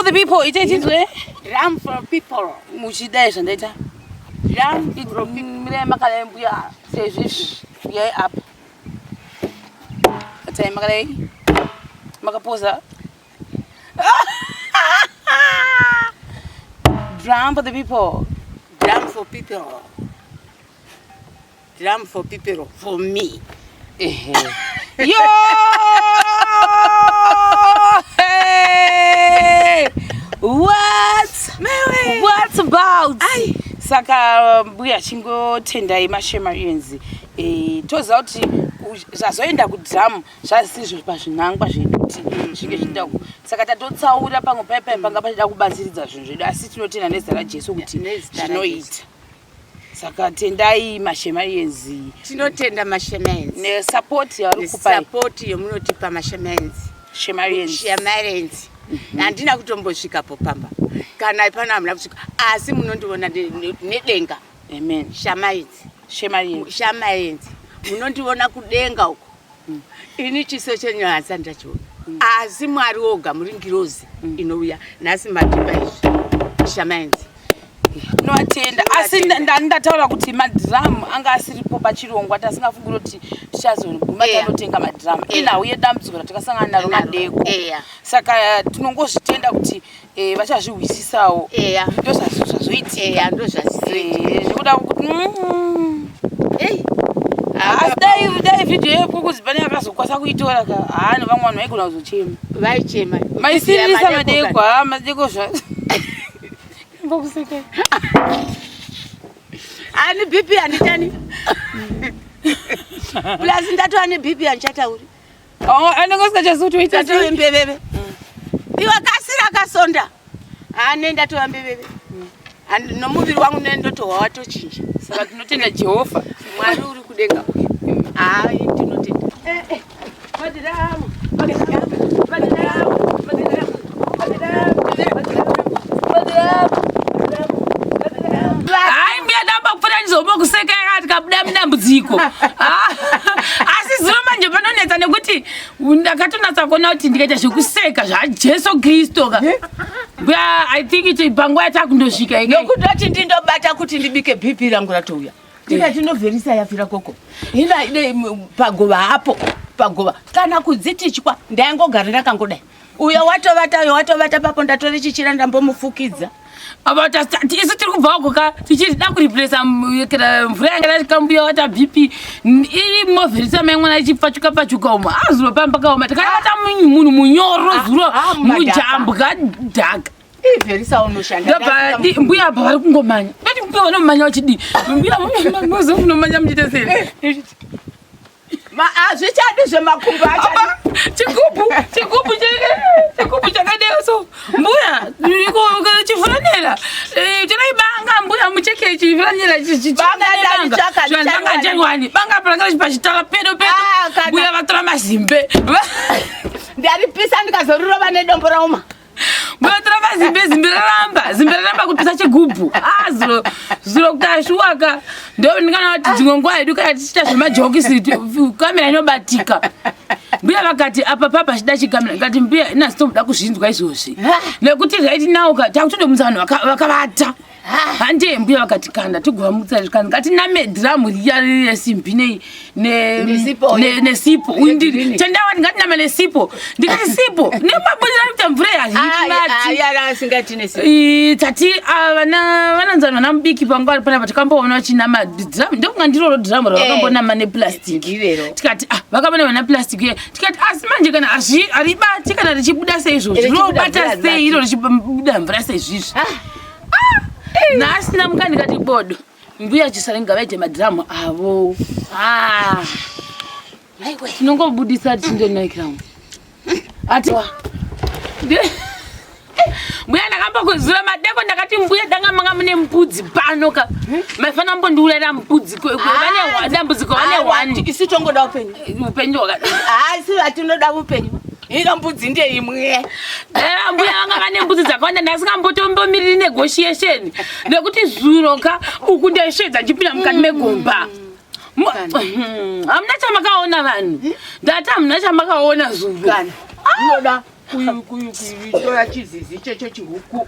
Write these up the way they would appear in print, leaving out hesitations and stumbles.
the people. It is way. Drum for people. Muchidesha ndeta. Drum for people. Mile makalembuya. Say yeah up. Atay makalay. Makaposa. Drum for the people. Drum for people. Drum for people. For me. Yo! Hey! What's about? Ai. Saka mbuya chingo tendai mashema yenzi. Toza kuti zvazoenda kudrum zvasizvo pazvinangwa zvedu kuti zvinge zvinda saka tatotsaura pamwe pepe panga pachida kubatsiridza zvinhu zvedu asi tinotenda nezita raJesu kuti zvinoita. Saka tendai mashema yenzi. Tinotenda mashema yenzi. Ne support yari kupa. Support yomunotipa mashema yenzi. Shema yenzi. Shema yenzi. Andina kutombosvikapo pamba. Kana ipana amuna kusvika asi munondiona nedenga. Amen. Shema yenzi. Shema yenzi. Shema yenzi. Munondiona kudenga uko. Ini chiso chenyu ndachiona. Asi Mwari oga muri ngirozi inouya nasi matimba izvi. Shema yenzi. Noatenda asi ndataura kuti madrum anga asiripo pachirongwa tasingafungura kuti tichazoguma tanotenga madrum inauye dambudziko ratakasangana naro madeko saka tinongozvitenda kuti vachazvihwisisawo ndo zvazoitika nekuda kuti dai vhidhiyo yekukuzibani akazokwasa kuitora ka nevamwe vanhu vaigona kuzochema vaichema maisirisa madeko madeko Bokuseke. Ani BP anditani. Plus ndatu ani BP anchatauri. Anongosika chazuti uita tu mbebebe. Iwa kasira kasonda. Nenda tu mbebebe. Nomuviri wangu nendoto watochinja. Saka tinotenda Jehova. Mwari uri kudenga. Tinotenda. Madiramu. Kuseka katika mdambudziko asi zvino manje panonetsa nekuti ndakatonatsa kuona kuti ndikaita zvekuseka zvaJesu Kristu ka I think iti panguva yatakundosvika nokutoti ndindobata kuti ndibike bhipi rangu ratouya ndikati ndovherisa yafira koko hina pagova hapo pagova kana kudzitichwa ndaingogara ndakangodai uyo watovata papo ndatori chichira ndambomufukidza about us isu tiri kubva uko tichida kureplace mvura yanga yatikambuya wata BP iri movherisa maimwana ichipfachuka pachuka uma azopamba kaoma takavata munhu munyoro zuro mujambwa dhaka verisa unoshanda mbuya apa vari kungomanya ndoti mbuya vanomanya vachidii mbuya unomanya muchite sei zvichadi zvemakumbo chigubu chakadeo so mbuya chifuranira chinaibanga mbuya mucheke chifuranira chivanangajengwani banga paranga chipachitala pedo mbuya vatora mazimbe ndaripisa ndikazorurova nedombo rauma Bwana zimbe raramba kupisa chigubu zuro kashwaka ndio ndikana kuti dzingongwa edu kana tichita zvemajokisi kamera inobatika mbuya vakati apa papa chida chikamera ngati mbuya ina sitoda kuzvinzwa izvozvi nekuti right now takutodomutsa vanhu vakavata hande mbuya vakati kana tigova kana ngati name drum riya resimbi nesipo undiri chandawati ngati name nesipo ndikati sipo nemabudira kuti mvura tati vananzana vana mubiki panguva panapa takamboona vachinama drum ndokungandiro drum ravakambonama neplastic tikati vakambona vana plastic tikati asi manje kana haribati kana richibuda seizvozvo rinobata sei iro richibuda mvura seizvizvi nasina muka ndikati bodo mbuya chisarenga vaite madhiramu avo tinongobudisa tindonakiramu ati mbuya ndakambokuzura madeko ndakati mbuya danga manga mune mbudzi pano ka maifana mbondiurayira mbudzi vane dambudziko vane wani isi tongoda upenyu isi vatinoda upenyu ino mbudzi ndeimwe mbuya vanga vane mbudzi dzakawanda ndasingambotombomiriri negotiation nekuti zuro ka uku ndaisvedza ndichipinda mukati megomba hamuna chamakaona vanhu ndati hamuna chamakaona zuro kuitoya chizizi checho chihuku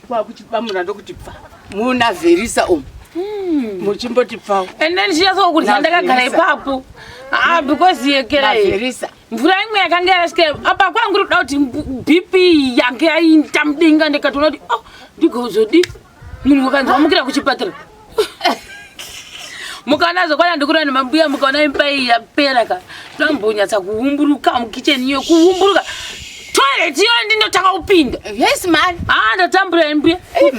kwakuchibamura ndokuti pfa muna Verisa muchimboti pfawo and then chichaso kurya ndakagara ipapo because yekera Verisa mvura imwe yakanga yarasika apa kwangu ruda kuti BP yange yaita mudenga ndikatoona kuti ndigozodi munhu wakanzwa mukira kuchipatara mukanazo kwana ndikura nemambuya mukaona imba iyi yapera ka ndambonyatsa kuhumburuka mukicheni iyo kuhumburuka toilet iyo ndinotaka kupinda yes man ndatambura imbuya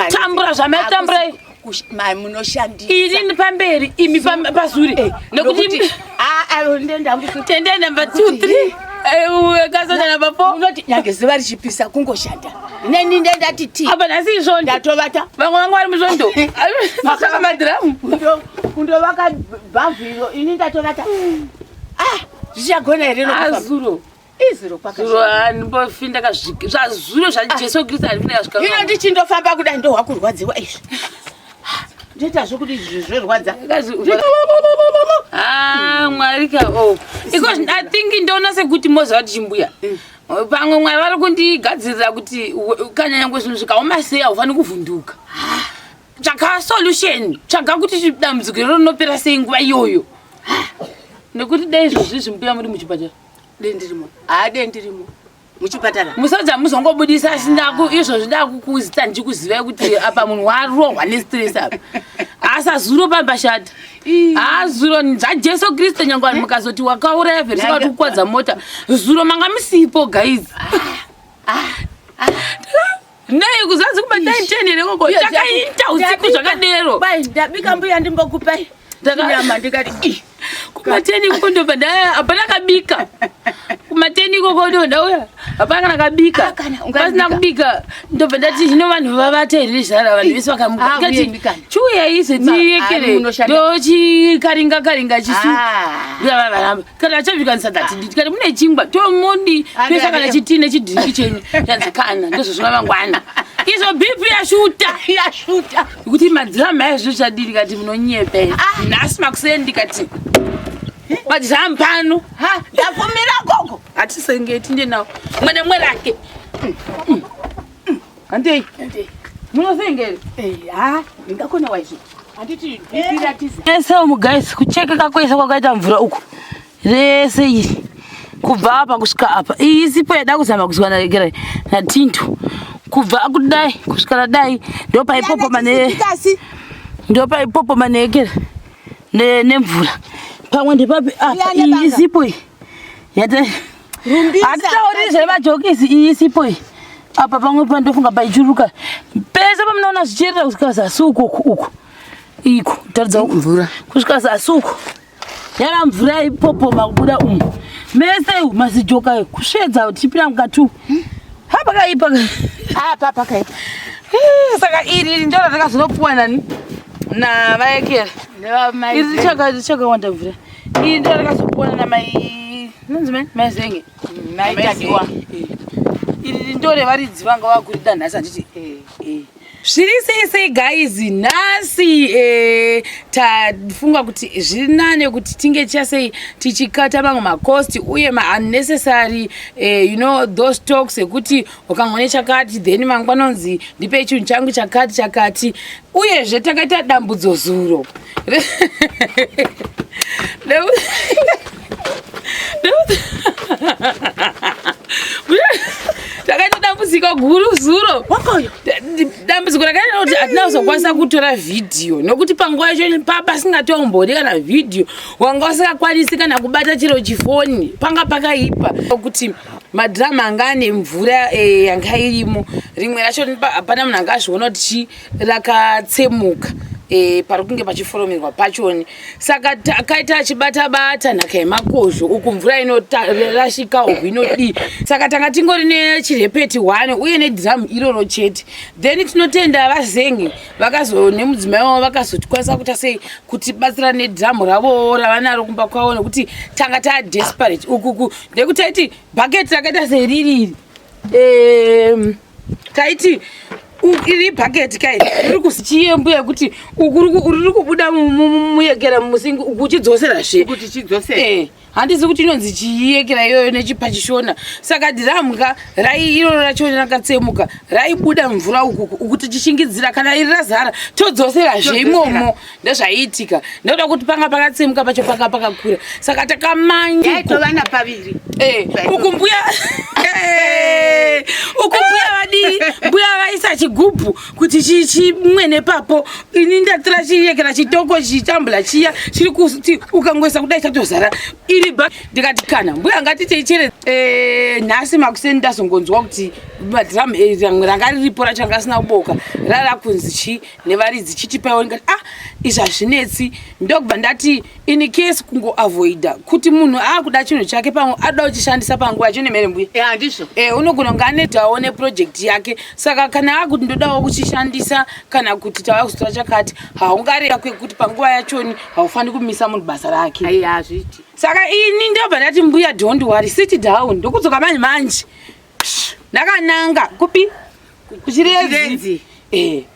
tambura zvamatambura mai munoshandisa iri ndi pamberi imi pasure nekuti tende number 2 3 kasana number 4 unoti nyange ziva richipisa kungoshanda neni ndendati ti apa nasi izvondo ndatovata vamwe vangu vari muzvondo vakaka madhiramu kundovaka bhavhiro ini ndatovata zvichagona here zuro izuro zuro handimbofini zvazuro zvajesu kristu handifini kasvika ino ndichindofamba kudai ndohwakurwadziwa izvi nditazvo kuti izvi zvorwadza mwarika because I think ndoona sekuti moziva kuti chimbuya pamwe mwari vari kundigadzirira kuti kana nyangwe zvinhu zvikaoma sei haufani kuvhunduka tsvaka solution tsvaga kuti dambudziko iro rinopera sei nguva iyoyo nekuti dai izvozvi zvimbuya muri muchipatara dendirimo dendirimo muchipatara musadza muzongobudisa izvozvi ndakukuzita ndichikuzivai kuti apa munhu warohwa nestress apa asazuro pambashata zuro zvajesu kristu nyangwe vanhu mukazoti wakauraya Verisa kuti kukwadza mota zuro manga musipo guys ndai kuzanzi kuba 10 here koko takaita usiku zvakadero ndabika mbuya ndimbokupai nyama ndikati kumateni kukondobva hapana kabika kumateni koko ndauya hapana kana kabika pasina kubika ndobva ndati zvino vanhu vavata here zara vanhu vese vakamukati chiuya ize tiyekere ndochikaringa chisu ndavavaramba kana chavhikanisa ndati nditi kana mune chingwa tomoni pesa kana chitini nechidhiriki chenyu yanzikana ndozvozvova mangwana izvo BP yashuta kuti madziramu aizvo chadiri kati munonyepe nhasi makusendi kati madziramu pano ndafumira koko hatisengeti ndenawo mwene mwerake handei munosengere ndingakona waizvo handiti ese muguys kuchekeka kwese kwakaita mvura uku rese iri kubva apa kusvika apa iyi sipo yada kuzama kuzwana regera natinto kubva kudai kusvika nadai ndopaipopoma neegera nemvura pamwe ndepapi apa iyi sipo iyi hatitauri zvevajokisi iyi sipo iyi apa pamwe pandofunga paichuruka pese pamunoona zvicherera kusvika zasi uku taridza mvura kusvika zasi uku yava mvura ipopoma kubuda umu mese mazijoka kusvedza tipira mukati hapakaipa saka iri ndo ratakazonopuwa nani navaekera iri chakawanda mvura iri ndo ratakazopuwana namai maizenge maitadiwa iri ndo revaridzi vanga vakurida nhasi handiti zviri sei guys nhasi tafunga kuti zviri nane kuti tinge chasei tichikata mamwe macost uye maunnecessary those talks ekuti ukangone chakati then mangwanonzi ndipe chinhu changu chakati uyezve takaita dambudzo zuro takaita dambudziko guru zuro dambudziko rakaita kuti hatina kuzokwanisa kutora vhidhiyo nokuti panguva yacho pasingatombodi kana vhidhiyo wanga usingakwanisi kana kubata chiro chifoni panga pakaipa kuti madhiramu anga ane mvura yanga irimo rimwe racho hapana munhu anga azviona kuti rakatsemuka pari kunge pachiforomerwa pachoni saka akaita achibata-bata nhaka yemakozho uku mvura inorashika uku inodii saka tanga tingori nechirepeti 1 uye nedhiramu iroro chete then tinotenda vazengi nemudzimai wavo vakazokwanisa kuita sei kutibatsira nedhiramu ravo ravanaro kumba kwavo nekuti tanga tadesperate ukuku ndekuti taiti bhaketi rakaita seririri taiti iri bucket kai uri kusichiyembu yekuti uri kubuda muyekera musingi ukuchidzosera she kuti chidzosera handisi kuti inonzi chiyekera iyoyo nechipachishona saka dhiramka iro racho rakatsemuka raibuda mvura ukuti chishingidzira kana iri razara todzosera zve imomo ndezvaiitika ndoda kuti panga pakatsemuka pacho panga pakakura saka takamanya tovana paviri ukumbuya vadii mbuya vaisa chigubhu kuti chimwe nepapo ini ndatora chiyekera chitoko chichambula chiya chiri kuti ukangoisa kudai chatozara iri ndikati kana mbuya ngatiteichere nhasi makuseni ndazongonzwa kuti madhiramu ranga riripo racho ranga asina kuboka rara kunzi chi nevaridzi chitipaiwo ndikati izvi hazvinetsi ndokubva ndati in case kungoavoida kuti munhu akuda chinhu chake pamwe adoda kuchishandisa panguva yacho nemere mbuya handizvo unogona kunge anetawo neprojekti yake saka kana akuti ndodawo kuchishandisa kana kuti tava kuzotora chakati haungareva kwekuti panguva yachoni haufaniri kumisa munhu basa rake hazviti saka ini ndobva ndati mbuya don't worry sit down ndokudzoka manje ndakananga kupi kuchiredzi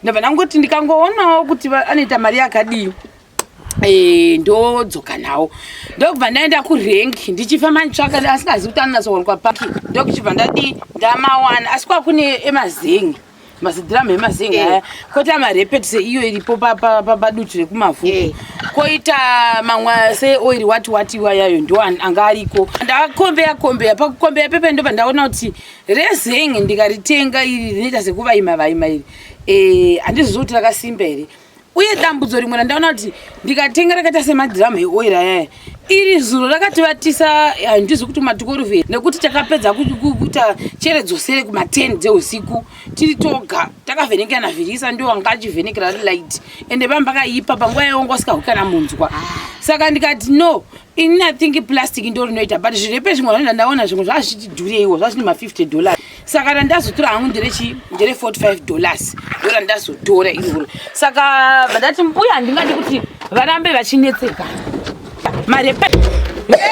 ndobva ndangoti ndikangoonawo kuti anoita mari yakadii ndodzoka nawo ndokubva ndaenda kurengi ndichifamba nditsvaka asingazivi kuti anonatsowanikwa paki ndokuchibva ndadii ndamawana asi kwakune emazengi mazidhiramu emazengi aya koita marepetise iyo iripo padutu rekumavhuku koita mamwe seoiri wati wayayo ndo anga ariko ndakakombeya pakukombeya pepe ndobva ndaona kuti rezengi ndikaritenga iri rinoita sekuvaima iri handizivi kuti rakasimba here uye dambudzo rimwe randaona kuti ndikatenga rakaita semadhiramu eoiri ayaya iri zuro rakativatisa handizi kuti matukoruvheri nekuti takapedza kuita cheredzosere kuma10 dzeusiku tiri toga takavhenekera navhirisa ndio wanga achivhenekera ri light ende pambakaipa panguva yaongosikawi kana munzwa saka ndikati no ini I think plastic ndo rinoita but zvirepe zvimwe zvanoenda ndaona zvimwe zvazvichidhuriwo zvazvini $50 saka randazotora hangu ndere $45 ndo randazotora iroro saka vandati mbuya handingadi kuti varambe vachinetseka marepe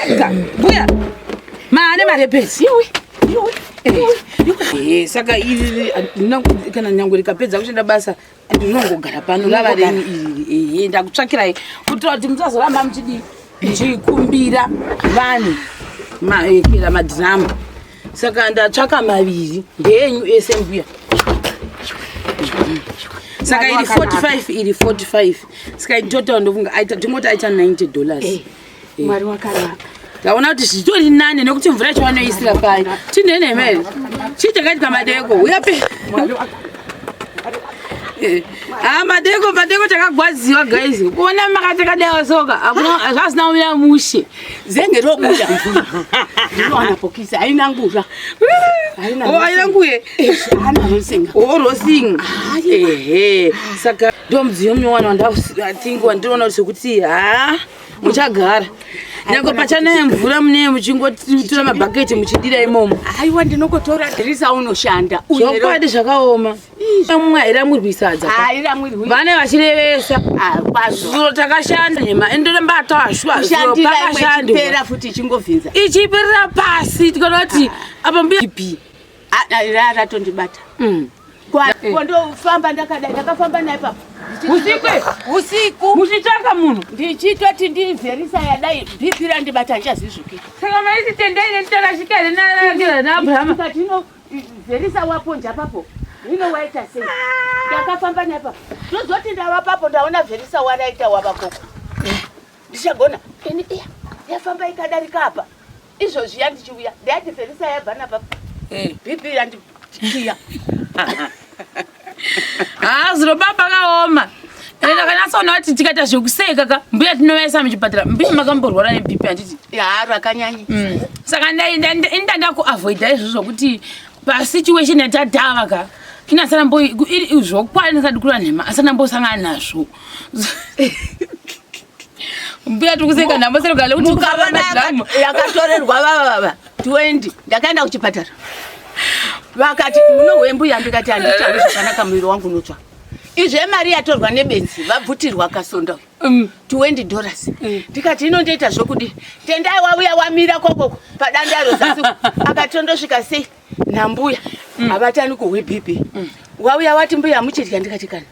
ega mbuya maane marepesi saka iri kana nyange rikapedza kuchenda basa ndinongogara pano rava reni iri ndakutsvakirai kuitira kuti musazoramba muchikumbira vanhu maekera madhiramu saka ndatsvaka maviri ndeyenyu ese mbuya saka iri 45 saka itotal ndofunga tingoti aita $90 mwari wakanaka ndaona kuti zvitori nane nekuti mvura yacho vanoisira pai tinene mere chitakati pamadeko uyape madeko takagwadziwa guys kuona makatekadaiwa soka zvasina kumira mushe zenge robuda mvura ndinowana bhokisi haina ngura haina nguye rosinga saka ndo mudziyo munowana wandinoona kuti sekuti muchagara nyange pachanaya mvura mune muchingotora mabhaketi muchidira imomo aiwa ndinokotora dhirisa unoshanda zvokwadi zvakaoma mumwe hairamurwisadza vane vachirevesa zuro takashanda nhema endorembatoashwapakashandipera futi ichingovhinza ichipirira pasi tikana kuti apa mbipi ratondibata kwandofamba ndakadai ndakafamba naye papo usiku muchitsvaka munhu ndichitoti ndivherisa yadai bhipi randibata ndichazvizvukira saka maisi tendaine nditarashikare naabhurama kati inovherisa waponja papo hino waita sei ndakafamba naye papo ndozoti ndava papo ndaona vherisa waraita wavakoko ndichagona ini yafamba ikadarika apa izvozvi yandichiuya ndayati vherisa yabhana papo bhipi randichiya zviro baba kaoma ndakanatsaona kuti tikaita zvekuseka mbuya tinovaisa muchipatara mbuya makamborwara nebhipi handiti rakanyanya saka ndanda kuavoida izvozvo kuti pasituation yatadhava ka zvokwana ndisati kura nhema asana mbosangana nazvo mbuya tiri kuseka nhambosarogale kuti ukavana yakatorerwa vava 20 ndakaenda kuchipatara vakati munohwembuya ndikati handichawe zvakanaka muviri wangu unotsva izve mari yatorwa nebenzi vabvutirwa kasonda $20 ndikati inondoita zvokudi tendai wauya wamira kokoko padandaro zasi akatondosvika sei nambuya havatani kuhwe bhipi wauya wati mbuya muchidya ndikati kana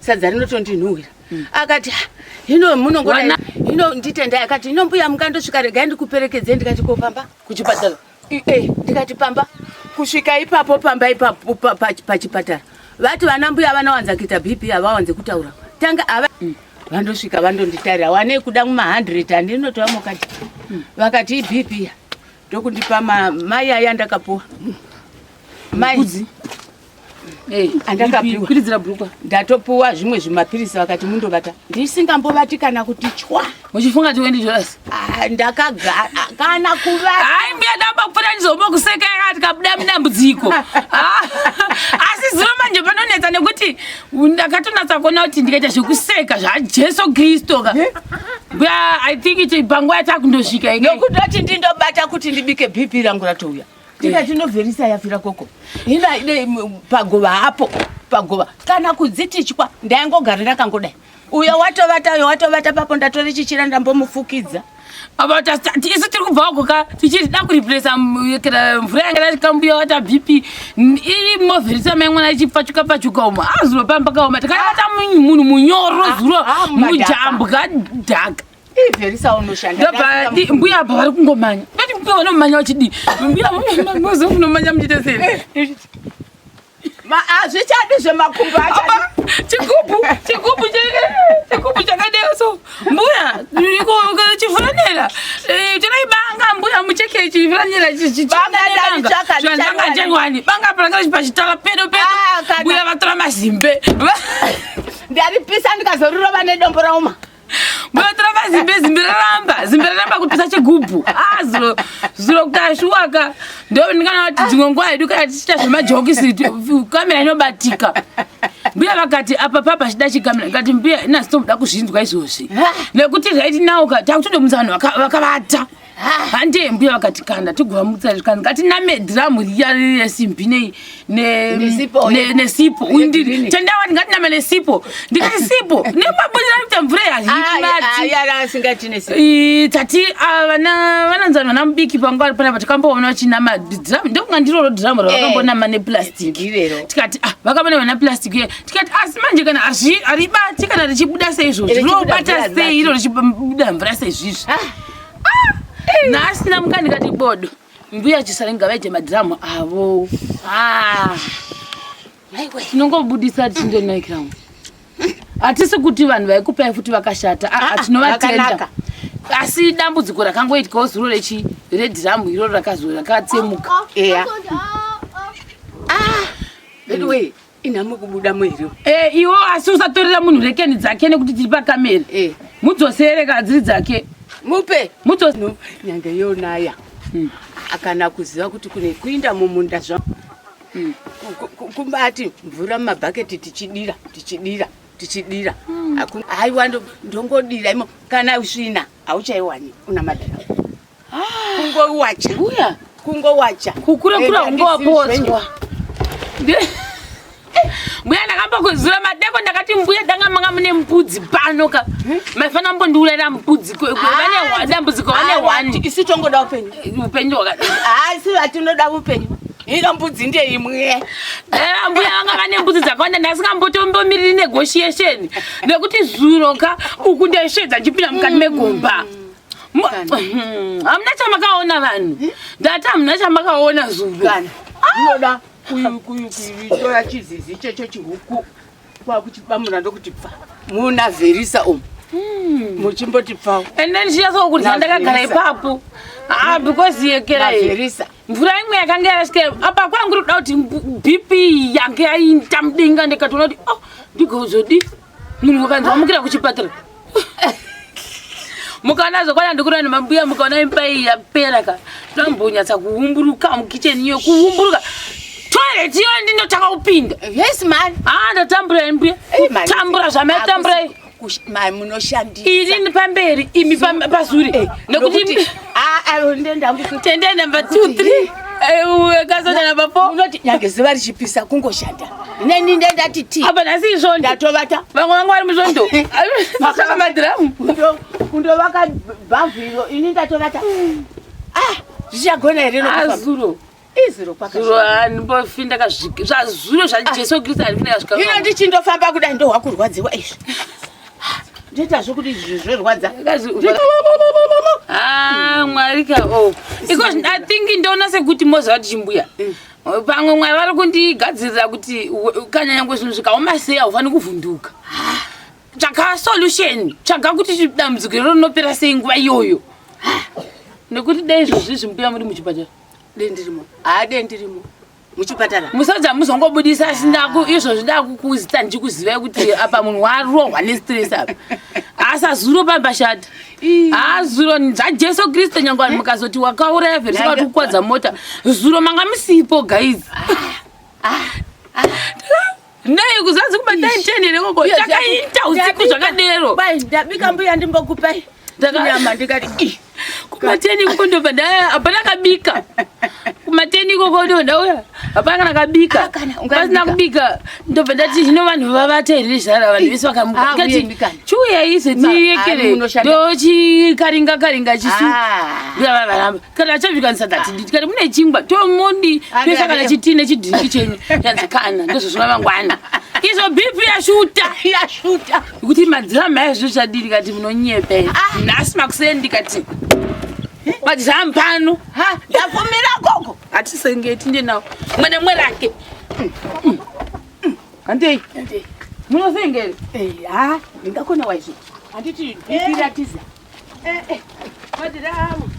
sadza rinotondinhuhwira akati hino munongoda hino nditenda akati hino mbuya mukandosvika regai ndikuperekedze ndikati kopamba kuchipatara ndikati pamba kusvika ipapo pamba ipapo pachipatara vati vana mbuya vanawanza kuita bp havawanze kutaura tanga ava vandosvika vandonditarira wane kuda muma100 handinotova mukati vakati ibp ya ndokundipa mai aya ndakapuwa mai andakapiwa ndatopuwa zvimwe zvimapirisi vakati mundovata ndisingambovati kana kuti chwa muchifunga kuti wendi Jonas ndakagara kana kuvata hai mbuya damba kupfuura ndizomba kuseka yakati kabuda mudambudziko asi zuro manje panonetsa nekuti ndakatonatsa kuona kuti ndikaita zvekuseka zvajesu kristu ka mbuya I think iti panguva yatakundosvika nokutoti ndindobata kuti ndibike bp rangu ratouya ndikati novherisa yafira koko hina ide pagova apo pagova kana kudzitichwa ndaingogara ndakangodai uyo watovata papo ndatori chichira ndambomufukidza isu tiri kubva wagoka tichida kuriplesa mvura yanga yatikambuya wata bp iri movherisa maimwana ichipachuka uma azulopamba kaoma takavata munhu munyoro zuro mujambwa dhaka verisa unoshanda mbuya apa vari kungomanya ndoti mbuya vanomanya wachidii mbuya unomanya muchite sei hazvichadi zvemakumbo chigubu chakadeo so mbuya chifuranira tinaibanga mbuya mucheke chifuranira chivanangajengwani banga paranga pachitala pedo mbuya vatora mazimbe ndaripisa ndikazorurova nedombo rauma mbuyatora mazimbe raramba kupisa chigubu zuro kukashuwaka ndo ndikana kuti dzimwe nguva yedu kana tichita zvemajokisi kamera inobatika mbuya vakati apa papa chida chikamera ngati mbuya ina sitomuda kuzvinzwa izvozvi nekuti raitinauka takutondomutsa vanhu vakavata hande mbuya vakati kanda tigova ngatiname dhiramu riya resimbi nesipo undiri tendawati ngatiname nesipo ndikati sipo nemabudira kuita mvura yazitati vananzani vana mubiki panguva panapa tikamboona vachinama dhiramu ndokunga ndiroro dhiramu ravakambonama neplastiki tikati vakambona vana plastiki tikati asi manje kana haribati kana richibuda seizvozvo rinobata sei iro richibuda mvura seizvizvi nasina mukandi kati bodo mbuya chisarenga vaije madhiramu avo tinongobudisa tindonakiramu hatisi kuti vanhu vaikupai futi vakashata hatinovatenda asi dambudziko rakangoitikawo zuro redhiramu iroro rakatsemuka anyway inamukubuda mwiriwo iwo asi usatorera munhu rekeni dzake nekuti tiri pakameri mudzosereka dziri dzake mupe nyange yonaya akana kuziva kuti kune kuinda mumunda zva kumbati mvura mumabhaketi tichidira haiwa ndongodira imo kana usvina hauchaiwani una madhara kungowacha kukurekura ungowapotswa mbuya ndakambokuzura madeko ndakati mbuya danga manga mune mbudzi pano ka maifana mbondiurayira mbudzi vane dambudziko vane 1 isi tongoda upenyu asi hatinoda upenyu ino mbudzi ndeimwe mbuya vanga vane mbudzi dzakawanda ndasingambotombomiriri negotiation nekuti zuro ka uku ndaisvedza ndichipinda mukati megomba hamuna chamakaona vanhu ndati hamuna chamakaona zuro unoda kuitora chizizi checho chihuku kwakuchibamura ndokuti pfa muna verisa umu muchimboti pfawo ende ndichiyaso kuti ndakagara ipapo because yekeraiverisa mvura imwe yakanga yarasika apa kwangu kuda kuti bp yange yaita mudenga ndikatoona kuti ndigozodi munhu wakanzi wamukira kuchipatara mukana kwana ndikurani mambuya mukaona imba iyi yapera ka tambonyatsa kuhumburuka mukicheni iyo kuhumburuka toilet iyo ndinotaka kupinda. Yes man. Ndatambura imbuya. Tambura zvamatambura. Mai munoshandisa. Iri ndipamberi imi pasuri. Nekuti ndenda mbuku. Tende number 2 3. Kazoda number 4. Unoti nyange ziva richipisa kungoshanda. Neni ndati ti. Apa nasi izvondo. Ndatovata. Vamwe vangu vari muzvondo. Masaka madhiramu. Kundovaka bhavhiro ini ndatovata. Zvichagona here nokufamba. Azuro. Izuro kwaka. Zuro ndimbofinda kazviki. Zvazuro zvaJesu Kristu andifina kasvika. Ino ndichindofamba kudai ndo wakurwadziwa izvi. Ndita zvokuti zvirwadza. Mwari ka because I think ndona sekuti mozvati chimbuya. Pamwe Mwari vari kundigadzirira kuti kana nyangwe zvinhu zvikaoma sei haufani kuvhunduka. Tsvaga solution. Tsvaga kuti dambudziko rinopera sei nguva iyoyo. Nekuti dai izvozvi zvimbuya muri muchipatara. Dendirimo. Dendirimo. Muchipatara. Musadza muzongobudisa asina izvozvi ndakukuzita ndichikuziva kuti apa munhu warohwa nestress apa. Asazuro pambashata. Zuro zvaJesu Kristu nyangwe mukazoti wakauraya vheri kukwadza mota. Zuro manga musipo guys. Nei kuzanzi kubatai 10 rekoko takaita usiku zvakadero. Bai ndabika mbuya ndimbokupai. Nyama ndikati kumateni kundo badaya hapana kabika. Kumateni kokodo ndauya hapana kana kabika. Pasina kubika ndo badati zvino vanhu vavateerera vanhu vese vakamuka. Chuya ise tiyekere ndo chikaringa chisu. Ndavaramba. Kana chavika nsatati ndikati mune chingwa tomondi pesa kana chitine chidhingi chenyu yanzikana ndizvo zvina mangwana. Izo BP yashuta. Kuti madrama yazvo chadiri kati munonyepe. Nasi makusendi kati. Majampano. Ndavumira gogo. Atisengeti ndinawo. Mwene mwerake. Ande. Munosengere? Ndingakona waizvo. Anditi ndipiratiza. Madiramu.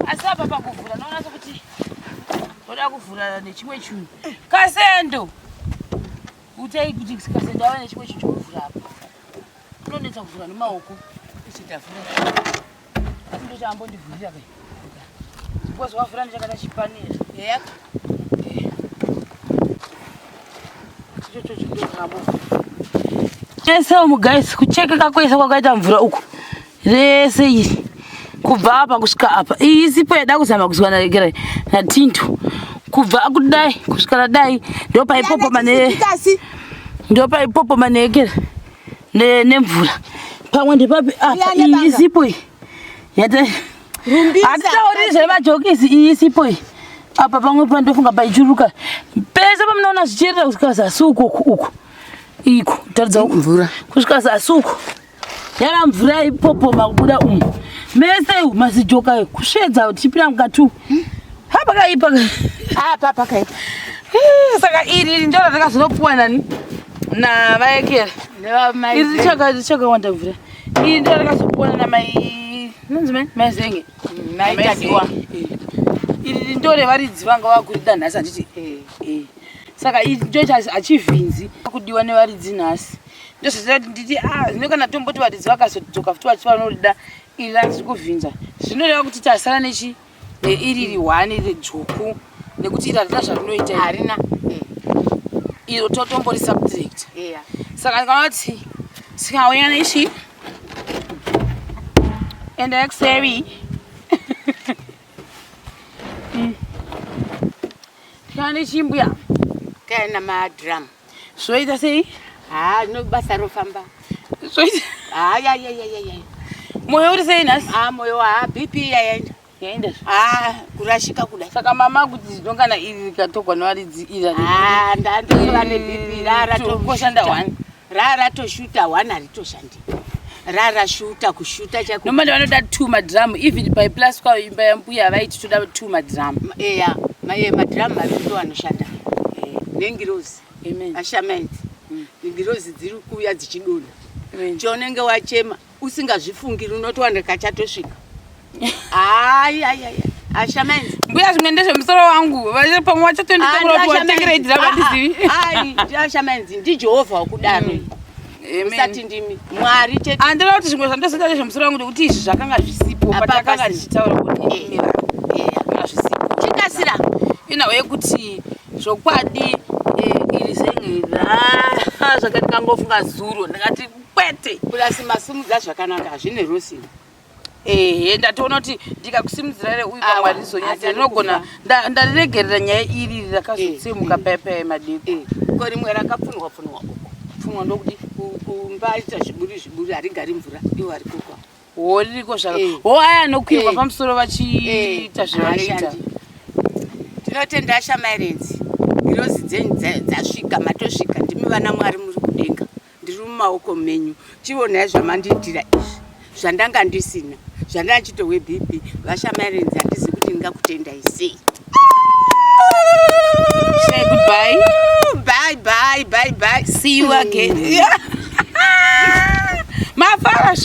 Asaba pakuvhura naona kuti oda kuvhura nechimwe chinhu. Kasendo. Utai kuti kasendo awane nechimwe chinhu chokuvhura apa. Unonetsa kuvhura nemaoko. Ichitavhura. Ndo chambo ndivhurira kai. Because wavhura ndichakada chipanera. Eya. Chese guys kucheka kwese kwakaita mvura uku. Rese iri. Kubva apa kusvika apa. Iyi sipo yada kuzama kuzwana regera na tinto. Kubva kudai kusvika dai ndo paipopo mane. Ndo paipopo manegera. Nemvura. Pamwe ndipapi apa iyi sipo iyi. Yata Atitauri zvemajokisi iyi sipo iyi. Apa pamwe pandofunga paichuruka. Pese pamunoona zvicherera kusvika zasuku uku. Iko taridza mvura kusvika zasuku. Yara mvura ipopoma kubuda umu. Mese masijoka kusvedza uchipira mukatu. Hapakaipa. Pakaipa. Saka iri ndo rakazopuwa nani? Na vaekera. Iri chakawanda mvura. Iri ndo rakazopuwa na mai nonzi mazenge. Maitadiwa. Iri ndo revaridzi vanga vakurida nhasi anditi saka iri ndo achivhinzi kudiwa nevaridzi nhasi. Ndozvizati nditi zvino kana tomboti varidzi vakazodzoka futi vachiva vanorida iri randiri kuvhinza. Zvinoreva kuti tasara nechi iri rihwane redzvuku nekuti iri harina zvarinoita harina. Iro totombori subtract. Saka ndikanoti sikauya nechi and x-ray Kani chimbuya kana madrum zvoita sei? No basa rofamba. Zvoita Aya. Moyo uri sei nhasi? Moyo BP yaenda. Yaenda. Kurashika kudai. Saka mama kuti ndongana iri rikatogwa newaridzira. Ndandova neBP toshanda 1. Rara toshuta 1 haritoshandi. Rara shuta kushuta chaku. Nomanda vanoda 2 madrum even by plus kwa imba yambuya vaiti toda 2 madrum. Eya, madrum ndo anoshanda. Nengirozi. Amen. Ashamenzi. Nengirozi dziri kuuya dzichidona. Chonenge wachema usingazvifungiri unotowana kachatosvika. Ashamenzi. Mbuya zvimwe ndezvemusoro wangu. Pamwe wachatonditaura kuti watekereidira vadizivi. Ashamenzi ndiJehovha wakudaro. Usati ndimi Mwari chete. Andira kuti zvimwe zvandosinga nezvemusoro wangu ndekuti izvi zvakanga zvisipo patakanga tichitaura kuti zvisipo. Chikasira. Inawe kuti zvokwadi iri zengera zvakati kangofunga zuro ndakati kwete kurasi masimudza zvakanaka hazvine rusini. Ndatoona kuti ndikakusimudzira uyu paMwari rizonyadza ndinogona ndariregerera nyaya iri rakazotsemuka pepe madeko. Ko rimwe rakapfunwa pfunwa ndokuti kumbaita zviburi harigari mvura iwo ari kukwa ririko zvako aya anokwirwa pamusoro vachiita zvavanoita. Tinotenda Ashamarenzi. Girozi dzenyu dzasvika matosvika ndimi vana Mwari muri kudenga. Ndiri mumaoko menyu. Chionai zvamandiitira izvi. Zvandanga ndisina. Zvandachitowe BP. Ashamarenzi handisi kuti ndingakutendai sei. Say goodbye. Bye. See you again. Mafarash.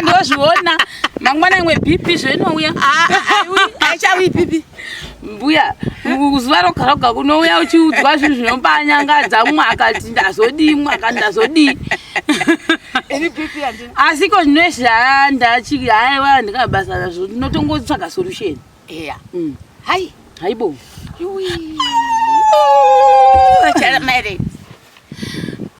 Ndozviona. Mangwana imwe BP zvinouya. Aichawi BP. Mbuya zuva rogaroga kunouya uchiudzwa zvinhu zvinombanyangadza mumwe akati ndazodii mumwe akati ndazodii. Asi ko zvinoizvi ndachiri haiwa ndikabasa nazvo ndinotongotsvaga solution. Haibo. Haibo. Ashamarenzi.